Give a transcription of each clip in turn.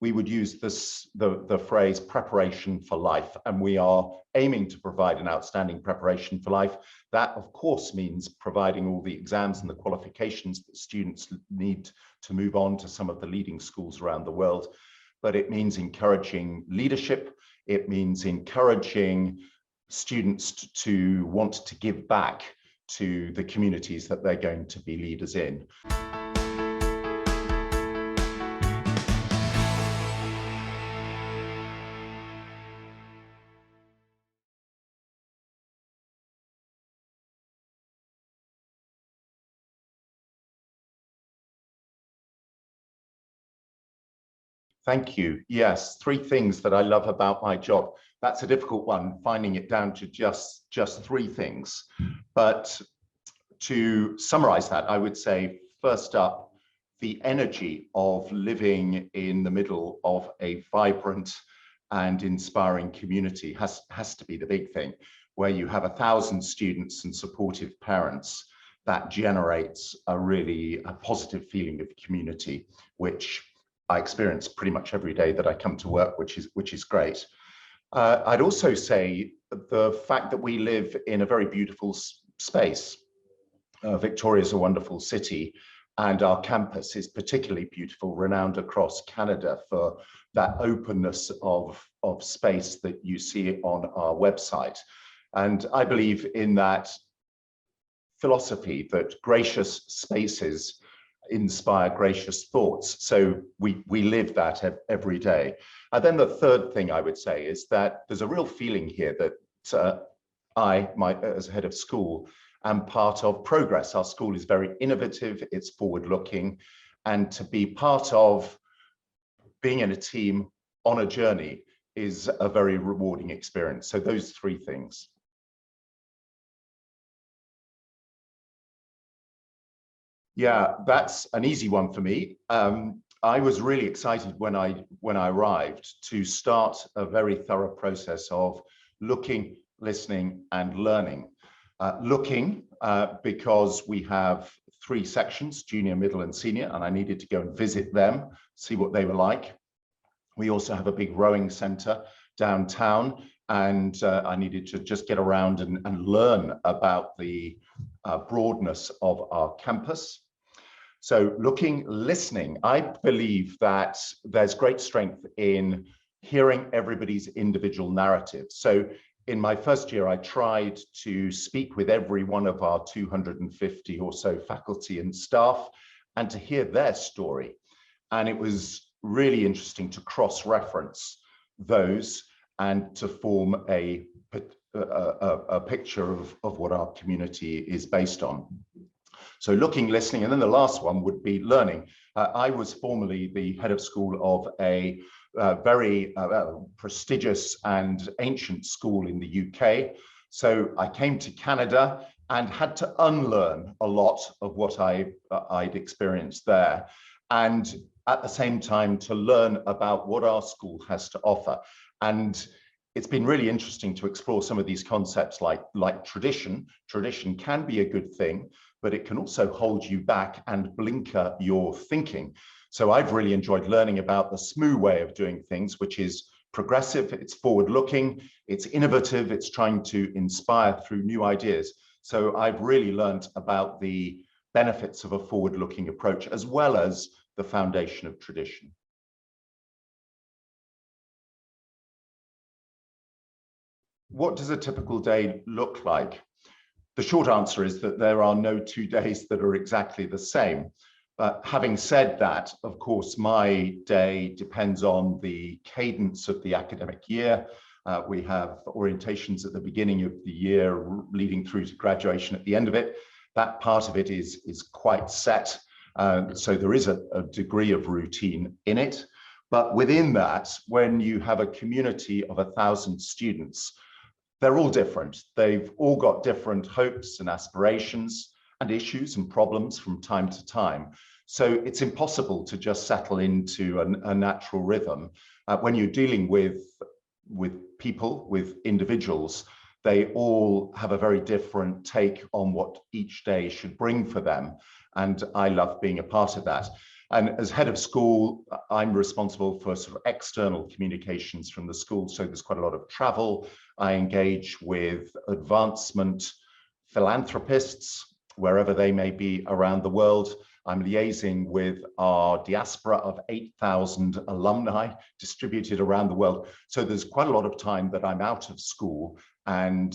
we would use the phrase preparation for life, and we are aiming to provide an outstanding preparation for life. That, of course, means providing all the exams and the qualifications that students need to move on to some of the leading schools around the world. But it means encouraging leadership. It means encouraging students to want to give back to the communities that they're going to be leaders in. Thank you. Yes, 3 things that I love about my job. That's a difficult one, finding it down to just 3 things. But to summarize that, I would say, first up, the energy of living in the middle of a vibrant and inspiring community has to be the big thing, where you have 1,000 students and supportive parents. That generates a positive feeling of community, which I experience pretty much every day that I come to work, which is great. I'd also say the fact that we live in a very beautiful space. Victoria is a wonderful city, and our campus is particularly beautiful, renowned across Canada for that openness of space that you see on our website. And I believe in that philosophy that gracious spaces inspire gracious thoughts. So we live that every day. And then the third thing I would say is that there's a real feeling here that as head of school, am part of progress. Our school is very innovative, it's forward-looking, and to be part of being in a team on a journey is a very rewarding experience. So those 3 things. Yeah, that's an easy one for me. I was really excited when I arrived to start a very thorough process of looking, listening, and learning. Looking because we have 3 sections, junior, middle, and senior, and I needed to go and visit them, see what they were like. We also have a big rowing center downtown, and I needed to just get around and learn about the broadness of our campus. So looking, listening, I believe that there's great strength in hearing everybody's individual narrative. So in my first year, I tried to speak with every one of our 250 or so faculty and staff and to hear their story. And it was really interesting to cross-reference those and to form a picture of what our community is based on. So looking, listening, and then the last one would be learning. I was formerly the head of school of a very prestigious and ancient school in the UK. So I came to Canada and had to unlearn a lot of what I'd experienced there. And at the same time, to learn about what our school has to offer. And it's been really interesting to explore some of these concepts like tradition. Tradition can be a good thing, but it can also hold you back and blinker your thinking. So I've really enjoyed learning about the SMOO way of doing things, which is progressive, it's forward-looking, it's innovative, it's trying to inspire through new ideas. So I've really learned about the benefits of a forward-looking approach, as well as the foundation of tradition. What does a typical day look like? The short answer is that there are no 2 days that are exactly the same. Having said that, of course, my day depends on the cadence of the academic year. We have orientations at the beginning of the year, leading through to graduation at the end of it. That part of it is quite set. So there is a degree of routine in it. But within that, when you have a community of 1,000 students, they're all different. They've all got different hopes and aspirations and issues and problems from time to time. So it's impossible to just settle into a natural rhythm. When you're dealing with people, with individuals, they all have a very different take on what each day should bring for them. And I love being a part of that. And as head of school, I'm responsible for sort of external communications from the school. So there's quite a lot of travel. I engage with advancement philanthropists, wherever they may be around the world. I'm liaising with our diaspora of 8,000 alumni distributed around the world. So there's quite a lot of time that I'm out of school and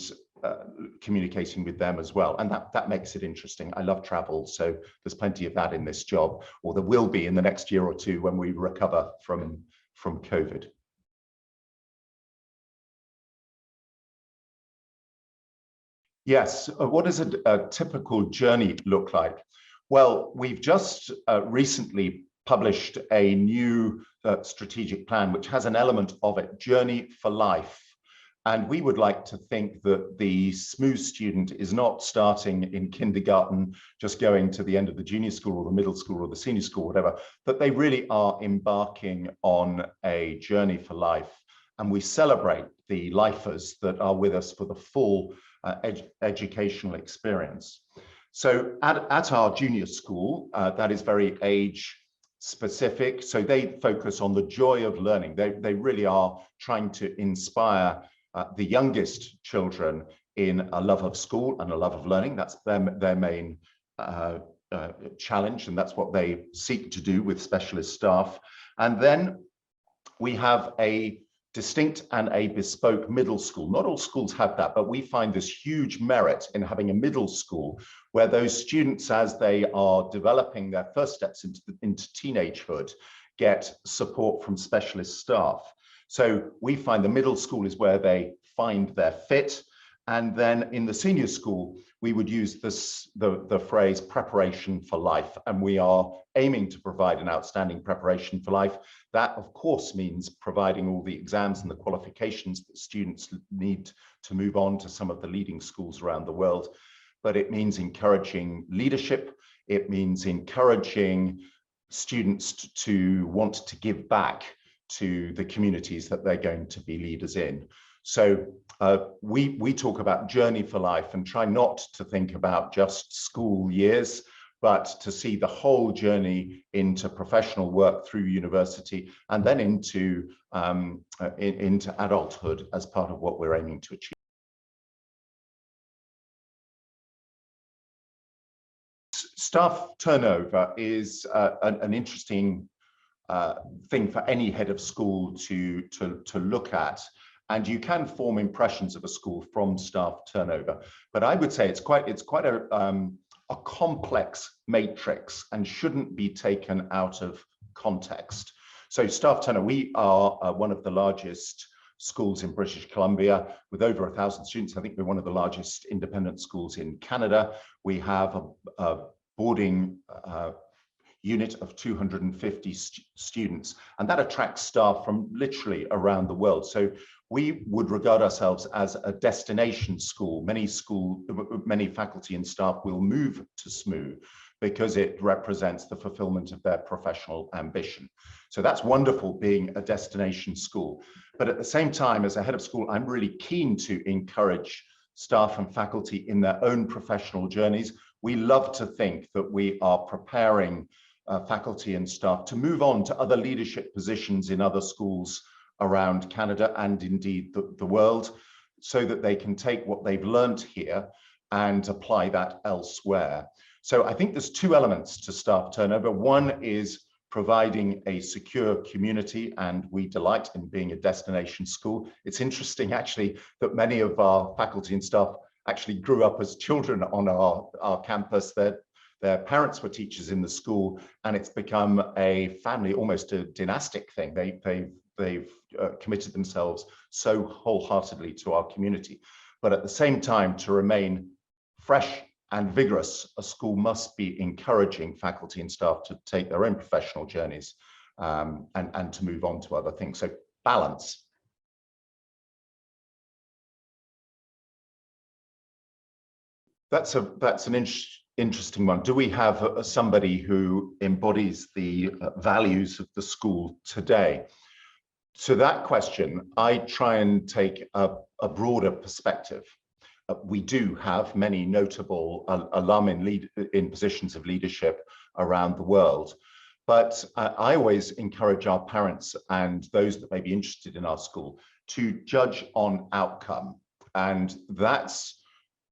communicating with them as well. And that makes it interesting. I love travel, so there's plenty of that in this job, or there will be in the next year or two when we recover from COVID. Yes, what does a typical journey look like? Well, we've just recently published a new strategic plan, which has an element of it, Journey for Life. And we would like to think that the smooth student is not starting in kindergarten, just going to the end of the junior school or the middle school or the senior school, whatever, that they really are embarking on a journey for life. And we celebrate the lifers that are with us for the full educational experience. So at our junior school, that is very age specific. So they focus on the joy of learning. They really are trying to inspire the youngest children in a love of school and a love of learning. That's their main challenge, and that's what they seek to do with specialist staff. And then we have a distinct and a bespoke middle school. Not all schools have that, but we find this huge merit in having a middle school where those students, as they are developing their first steps into teenagehood, get support from specialist staff. So we find the middle school is where they find their fit. And then in the senior school, we would use the phrase preparation for life. And we are aiming to provide an outstanding preparation for life. That, of course, means providing all the exams and the qualifications that students need to move on to some of the leading schools around the world. But it means encouraging leadership. It means encouraging students to want to give back to the communities that they're going to be leaders in. So we talk about journey for life and try not to think about just school years, but to see the whole journey into professional work through university and then into adulthood as part of what we're aiming to achieve. Staff turnover is an interesting thing for any head of school to look at. And you can form impressions of a school from staff turnover, but I would say it's quite a complex matrix and shouldn't be taken out of context. So staff turnover, we are one of the largest schools in British Columbia with over 1,000 students. I think we're one of the largest independent schools in Canada. We have a boarding unit of 250 students, and that attracts staff from literally around the world. So we would regard ourselves as a destination school. Many faculty and staff will move to SMU because it represents the fulfillment of their professional ambition. So that's wonderful, being a destination school. But at the same time, as a head of school, I'm really keen to encourage staff and faculty in their own professional journeys. We love to think that we are preparing faculty and staff to move on to other leadership positions in other schools around Canada and indeed the world, so that they can take what they've learned here and apply that elsewhere. So I think there's two elements to staff turnover. One is providing a secure community, and we delight in being a destination school. It's interesting actually that many of our faculty and staff actually grew up as children on our campus. Their parents were teachers in the school, and it's become a family, almost a dynastic thing. They've committed themselves so wholeheartedly to our community. But at the same time, to remain fresh and vigorous, a school must be encouraging faculty and staff to take their own professional journeys and to move on to other things. So balance. That's an interesting one. Do we have somebody who embodies the values of the school today? To that question, I try and take a broader perspective. We do have many notable alum in positions of leadership around the world, But I always encourage our parents and those that may be interested in our school to judge on outcome. And that's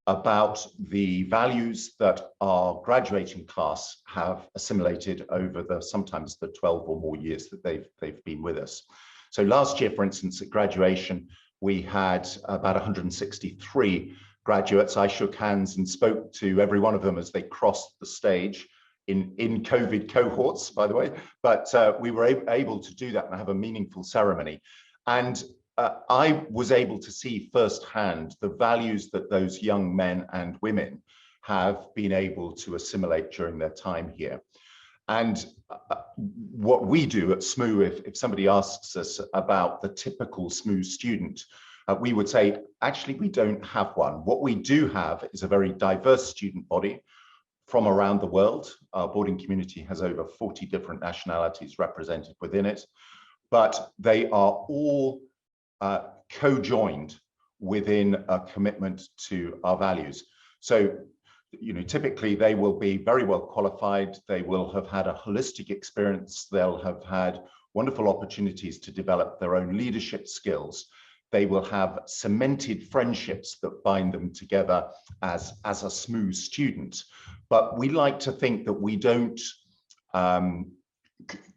about the values that our graduating class have assimilated over the sometimes the 12 or more years that they've been with us. So last year, for instance, at graduation, we had about 163 graduates. I shook hands and spoke to every one of them as they crossed the stage in COVID cohorts, by the way, but we were able to do that and have a meaningful ceremony. And I was able to see firsthand the values that those young men and women have been able to assimilate during their time here. And what we do at SMU, if somebody asks us about the typical SMU student, we would say, actually, we don't have one. What we do have is a very diverse student body from around the world. Our boarding community has over 40 different nationalities represented within it, but they are all co-joined within a commitment to our values. So, typically they will be very well qualified. They will have had a holistic experience. They'll have had wonderful opportunities to develop their own leadership skills. They will have cemented friendships that bind them together as a SMU student. But we like to think that we don't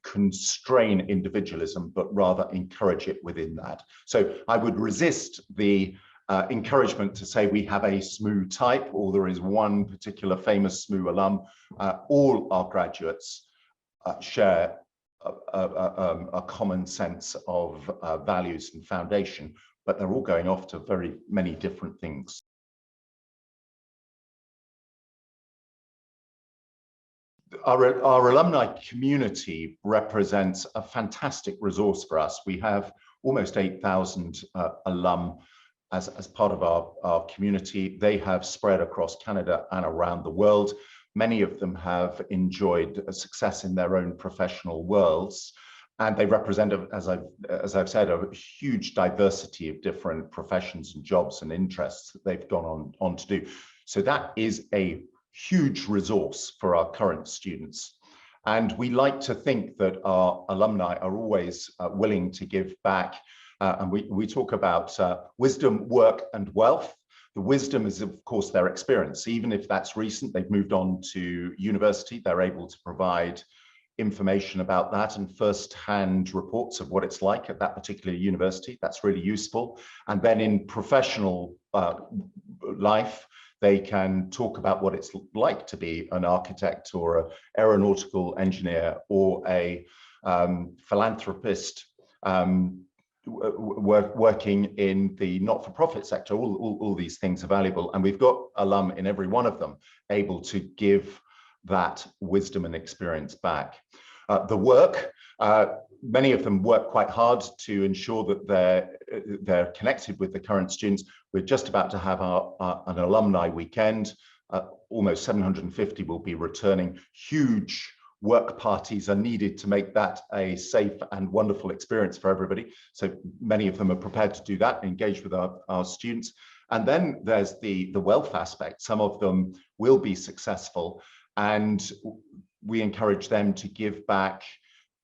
constrain individualism, but rather encourage it within that. So I would resist the encouragement to say we have a SMU type or there is one particular famous SMU alum. All our graduates share a common sense of values and foundation, but they're all going off to very many different things. Our alumni community represents a fantastic resource for us. We have almost 8,000 alum as part of our community. They have spread across Canada and around the world. Many of them have enjoyed a success in their own professional worlds, and they represent, as I've said, a huge diversity of different professions and jobs and interests that they've gone on to do. So that is a huge resource for our current students. And we like to think that our alumni are always willing to give back. And we talk about wisdom, work, and wealth. The wisdom is, of course, their experience. Even if that's recent, they've moved on to university, they're able to provide information about that and first-hand reports of what it's like at that particular university. That's really useful. And then in professional life, they can talk about what it's like to be an architect or an aeronautical engineer or a philanthropist working in the not-for-profit sector. All these things are valuable, and we've got alum in every one of them able to give that wisdom and experience back. The work, many of them work quite hard to ensure that they're connected with the current students. We're just about to have an alumni weekend. Almost 750 will be returning. Huge work parties are needed to make that a safe and wonderful experience for everybody. So many of them are prepared to do that, engage with our students. And then there's the wealth aspect. Some of them will be successful, and we encourage them to give back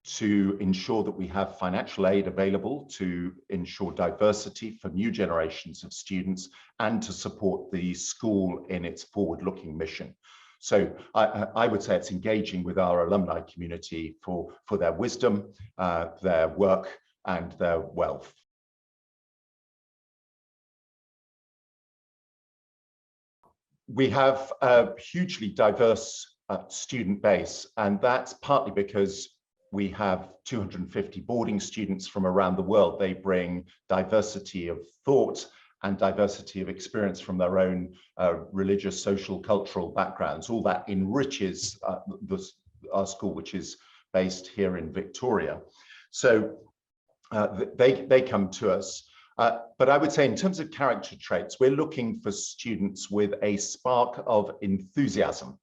to ensure that we have financial aid available to ensure diversity for new generations of students and to support the school in its forward-looking mission. So I would say it's engaging with our alumni community for their wisdom, their work, and their wealth. We have a hugely diverse student base, and that's partly because we have 250 boarding students from around the world. They bring diversity of thought and diversity of experience from their own religious, social, cultural backgrounds. All that enriches our school, which is based here in Victoria. So they come to us. But I would say in terms of character traits, we're looking for students with a spark of enthusiasm.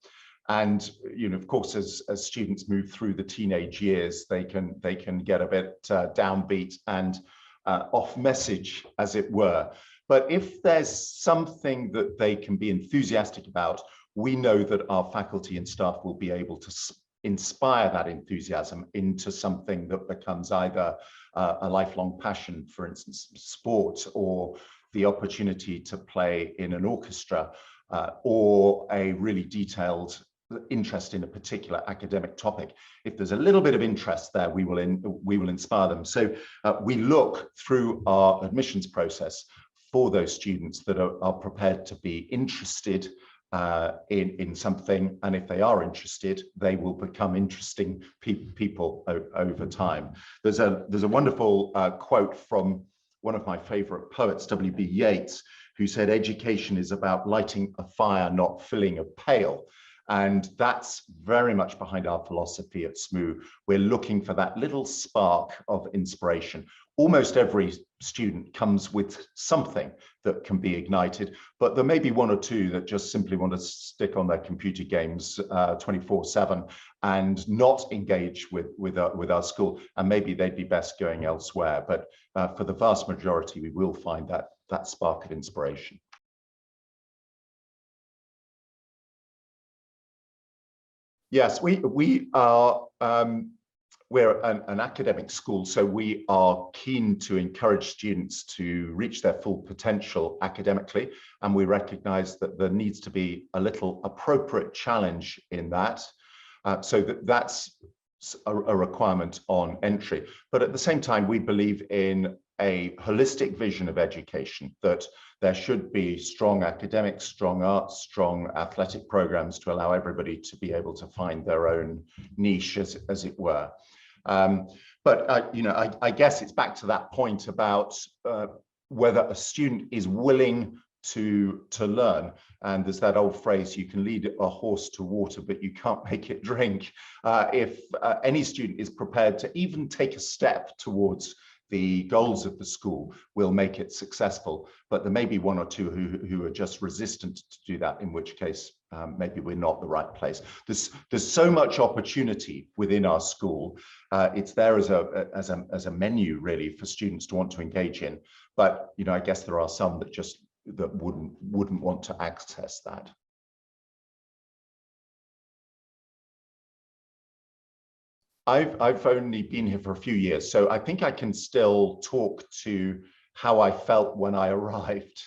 And of course, as students move through the teenage years, they can get a bit downbeat and off message, as it were. But if there's something that they can be enthusiastic about, we know that our faculty and staff will be able to inspire that enthusiasm into something that becomes either a lifelong passion, for instance, sport, or the opportunity to play in an orchestra, or a really detailed interest in a particular academic topic. If there's a little bit of interest there, we will inspire them. So we look through our admissions process for those students that are prepared to be interested in something, and if they are interested, they will become interesting people over time. There's a wonderful quote from one of my favorite poets, W.B. Yeats, who said, "Education is about lighting a fire, not filling a pail." And that's very much behind our philosophy at SMU. We're looking for that little spark of inspiration. Almost every student comes with something that can be ignited, but there may be one or two that just simply want to stick on their computer games 24/7 and not engage with our school, and maybe they'd be best going elsewhere. But for the vast majority, we will find that spark of inspiration. Yes, we are. We're an academic school, so we are keen to encourage students to reach their full potential academically, and we recognize that there needs to be a little appropriate challenge in that. So that's a requirement on entry. But at the same time, we believe in a holistic vision of education, that there should be strong academics, strong arts, strong athletic programs to allow everybody to be able to find their own niche, as it were. But you know, I guess it's back to that point about whether a student is willing to learn. And there's that old phrase, you can lead a horse to water, but you can't make it drink. If any student is prepared to even take a step towards the goals of the school, will make it successful. But there may be one or two who are just resistant to do that, in which case maybe we're not the right place. There's so much opportunity within our school. It's there as a menu really for students to want to engage in. But you know, I guess there are some that wouldn't want to access that. I've only been here for a few years, so I think I can still talk to how I felt when I arrived.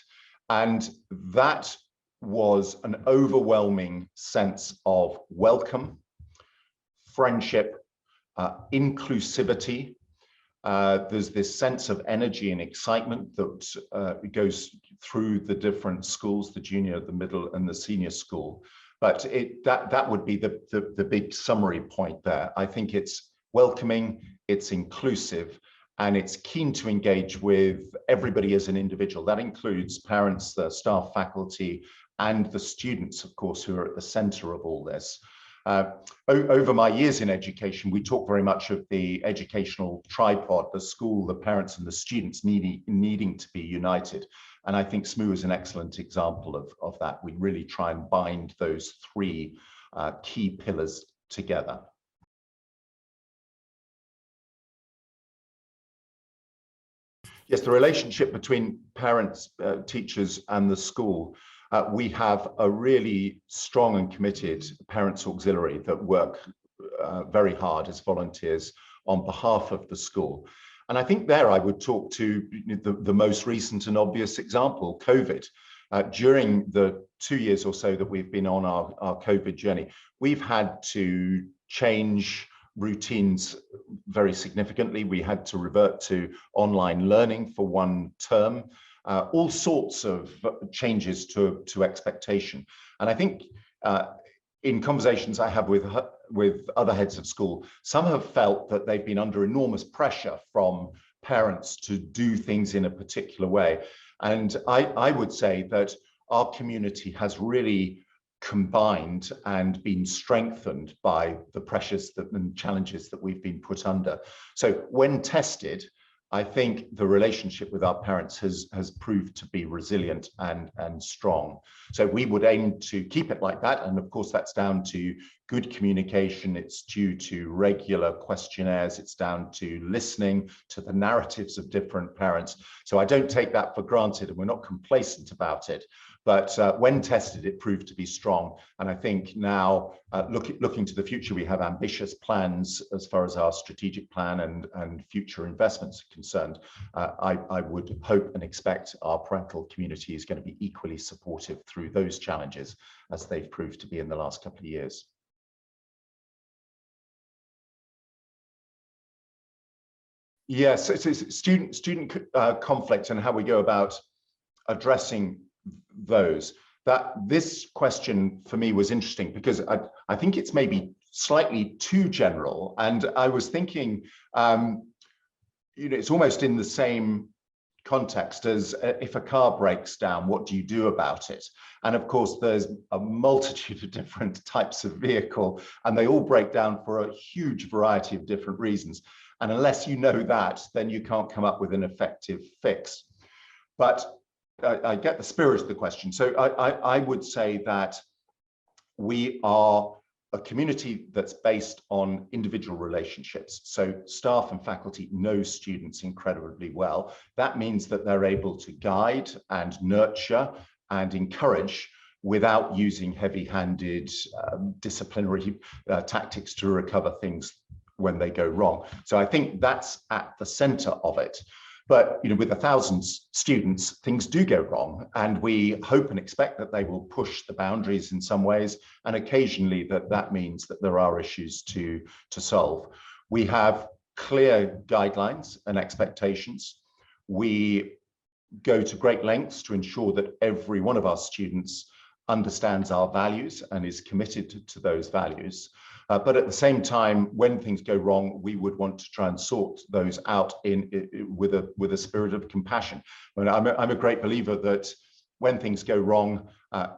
And that was an overwhelming sense of welcome, friendship, inclusivity. There's this sense of energy and excitement that goes through the different schools, the junior, the middle, and the senior school. But that would be the big summary point there. I think it's welcoming, it's inclusive, and it's keen to engage with everybody as an individual. That includes parents, the staff, faculty, and the students, of course, who are at the center of all this. Over my years in education, we talk very much of the educational tripod, the school, the parents, and the students needing to be united. And I think SMU is an excellent example of that. We really try and bind those three key pillars together. Yes, the relationship between parents, teachers, and the school. We have a really strong and committed parents auxiliary that work very hard as volunteers on behalf of the school. And I think there I would talk to the most recent and obvious example, COVID. During the 2 years or so that we've been on our COVID journey, we've had to change routines very significantly. We had to revert to online learning for one term, all sorts of changes to expectation. And I think in conversations I have with other heads of school, some have felt that they've been under enormous pressure from parents to do things in a particular way. And I would say that our community has really combined and been strengthened by the pressures and challenges that we've been put under. So when tested, I think the relationship with our parents has proved to be resilient and strong. So we would aim to keep it like that. And of course, that's down to good communication. It's due to regular questionnaires. It's down to listening to the narratives of different parents. So I don't take that for granted, and we're not complacent about it. But when tested, it proved to be strong. And I think now, looking to the future, we have ambitious plans as far as our strategic plan and future investments are concerned. I would hope and expect our parental community is going to be equally supportive through those challenges as they've proved to be in the last couple of years. Yes, it's student conflict and how we go about addressing those. That this question for me was interesting because I think it's maybe slightly too general, and I was thinking, it's almost in the same context as if a car breaks down, what do you do about it? And of course, there's a multitude of different types of vehicle, and they all break down for a huge variety of different reasons. And unless you know that, then you can't come up with an effective fix. But I get the spirit of the question. So I would say that we are a community that's based on individual relationships. So staff and faculty know students incredibly well. That means that they're able to guide and nurture and encourage without using heavy-handed disciplinary tactics to recover things when they go wrong. So I think that's at the center of it. But with 1,000 students, things do go wrong, and we hope and expect that they will push the boundaries in some ways, and occasionally that means that there are issues to solve. We have clear guidelines and expectations. We go to great lengths to ensure that every one of our students understands our values and is committed to those values. But at the same time, when things go wrong, we would want to try and sort those out with a spirit of compassion. And I'm a great believer that when things go wrong,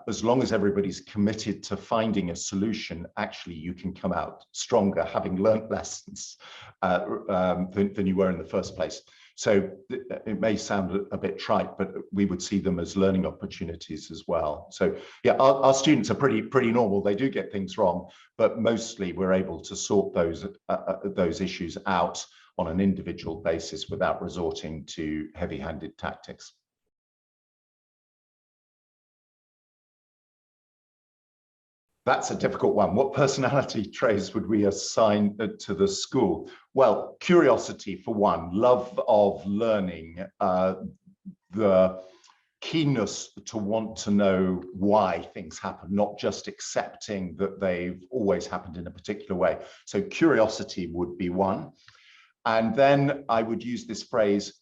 as long as everybody's committed to finding a solution, actually you can come out stronger, having learnt lessons than you were in the first place. So it may sound a bit trite, but we would see them as learning opportunities as well. So yeah, our students are pretty normal. They do get things wrong, but mostly we're able to sort those issues out on an individual basis without resorting to heavy-handed tactics. That's a difficult one. What personality traits would we assign to the school? Well, curiosity for one, love of learning, the keenness to want to know why things happen, not just accepting that they've always happened in a particular way. So curiosity would be one. And then I would use this phrase,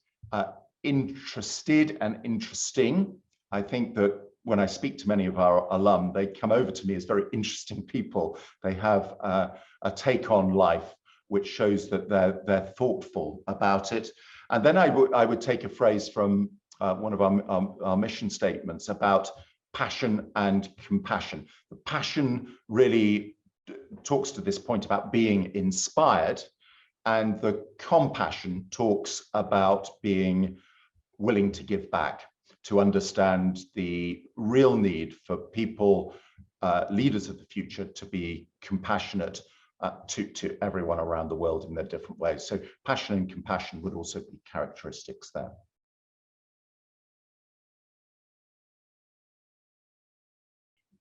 interested and interesting. I think that when I speak to many of our alum, they come over to me as very interesting people. They have a take on life, which shows that they're thoughtful about it. And then I would take a phrase from one of our mission statements about passion and compassion. The passion really talks to this point about being inspired, and the compassion talks about being willing to give back, to understand the real need for people, leaders of the future, to be compassionate to everyone around the world in their different ways. So passion and compassion would also be characteristics there.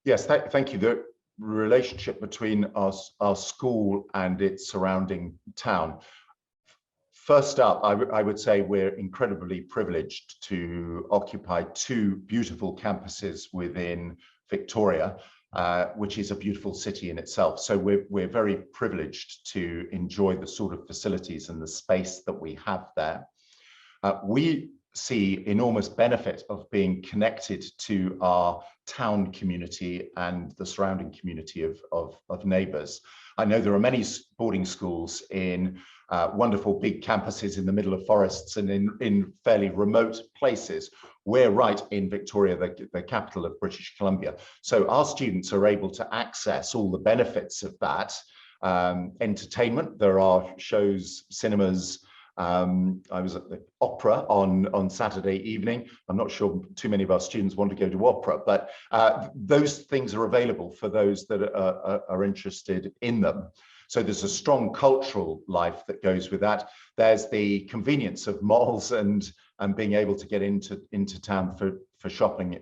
Yes, thank you. The relationship between our school and its surrounding town. First up, I would say we're incredibly privileged to occupy two beautiful campuses within Victoria, which is a beautiful city in itself. So we're very privileged to enjoy the sort of facilities and the space that we have there. We see enormous benefit of being connected to our town community and the surrounding community of neighbours. I know there are many boarding schools in wonderful big campuses in the middle of forests and in fairly remote places. We're right in Victoria, the capital of British Columbia. So our students are able to access all the benefits of that. Entertainment, there are shows, cinemas. I was at the opera on Saturday evening. I'm not sure too many of our students want to go to opera, but those things are available for those that are interested in them. So there's a strong cultural life that goes with that. There's the convenience of malls and being able to get into town for shopping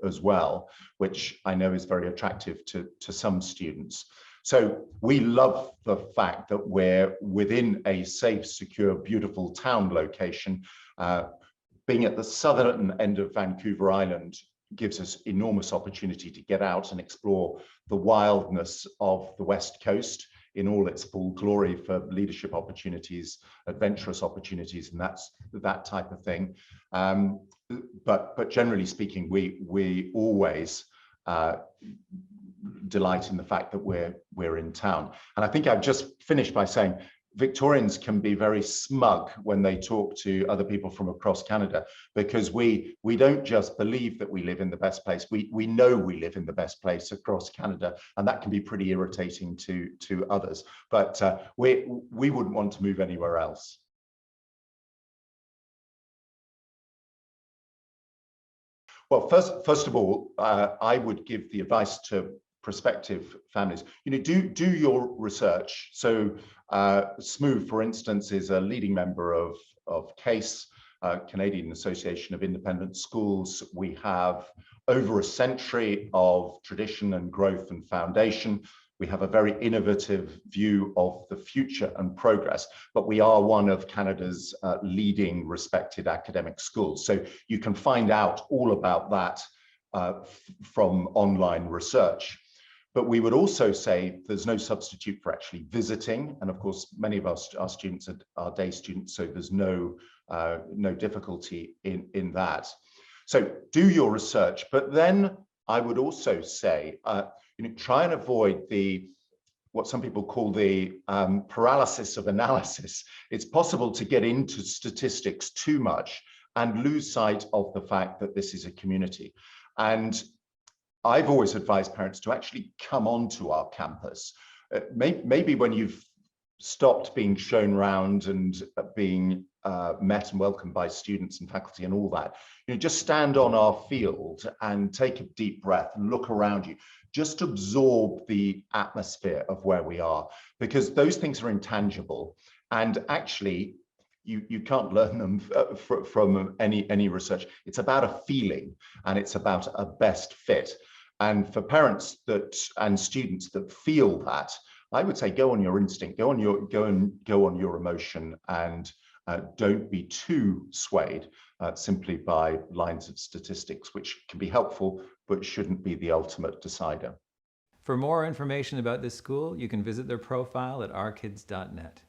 as well, which I know is very attractive to some students. So we love the fact that we're within a safe, secure, beautiful town location. Being at the southern end of Vancouver Island gives us enormous opportunity to get out and explore the wildness of the West Coast in all its full glory for leadership opportunities, adventurous opportunities, and that type of thing. But generally speaking, we always delight in the fact that we're in town. And I think I've just finished by saying Victorians can be very smug when they talk to other people from across Canada, because we don't just believe that we live in the best place. We know we live in the best place across Canada, and that can be pretty irritating to others. But we wouldn't want to move anywhere else. Well, first of all, I would give the advice to prospective families, do your research. So SMOO, for instance, is a leading member of CASE, Canadian Association of Independent Schools. We have over a century of tradition and growth and foundation. We have a very innovative view of the future and progress, but we are one of Canada's leading respected academic schools. So you can find out all about that from online research. But we would also say there's no substitute for actually visiting. And of course, many of our students are day students, so there's no difficulty in that. So do your research, but then I would also say, try and avoid what some people call the paralysis of analysis. It's possible to get into statistics too much and lose sight of the fact that this is a community. And I've always advised parents to actually come onto our campus. Maybe when you've stopped being shown around and being met and welcomed by students and faculty and all that, just stand on our field and take a deep breath and look around you. Just absorb the atmosphere of where we are, because those things are intangible, and actually you can't learn them from any research. It's about a feeling, and it's about a best fit. And for parents and students that feel that, I would say go on your instinct, go on your emotion, and don't be too swayed simply by lines of statistics, which can be helpful, but shouldn't be the ultimate decider. For more information about this school, you can visit their profile at ourkids.net.